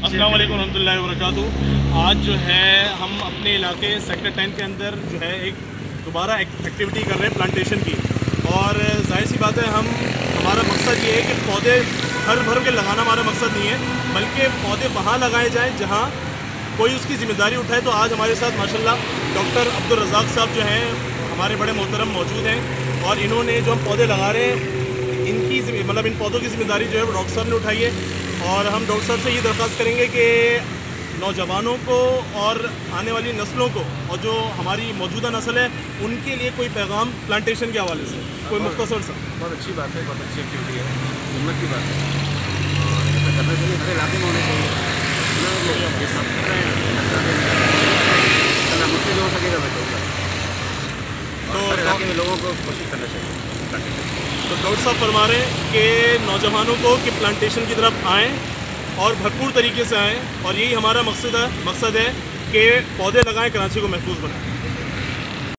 अस्सलाम वालेकुम रहमतुल्लाहि व बरकातुहू। आज जो है हम अपने इलाके सेक्टर 10 के अंदर जो है एक दोबारा एक्टिविटी कर रहे हैं प्लांटेशन की। और जाहिर सी बात है हमारा मकसद ये है कि पौधे हर भर के लगाना हमारा मकसद नहीं है, बल्कि पौधे वहाँ लगाए जाएँ जहाँ कोई उसकी ज़िम्मेदारी उठाए। तो आज हमारे साथ माशाल्लाह डॉक्टर अब्दुल रज़ाक साहब जो हैं हमारे बड़े मोहतरम मौजूद हैं, और इन्होंने जो हम पौधे लगा रहे हैं इनकी मतलब इन पौधों की ज़िम्मेदारी जो है वो डॉक्टर साहब ने उठाई है। और हम डॉक्टर साहब से ये दरख्वास्त करेंगे कि नौजवानों को और आने वाली नस्लों को और जो हमारी मौजूदा नस्ल है उनके लिए कोई पैगाम प्लांटेशन के हवाले से कोई मुख्तसर सा। बहुत अच्छी बात है, बहुत अच्छी एक्टिविटी है, हिम्मत की बात है और ऐसा करना चाहिए, हर इलाके में होने चाहिए। ये सब कर रहे हैं मुझसे जो हो सकेगा मैं करूँगा, तो हर इलाके में लोगों को कोशिश करना चाहिए। तो डॉक्टर साहब फरमा रहे हैं कि नौजवानों को कि प्लांटेशन की तरफ आएँ और भरपूर तरीके से आएँ, और यही हमारा मकसद है कि पौधे लगाएं, कराची को महफूज बनाएं।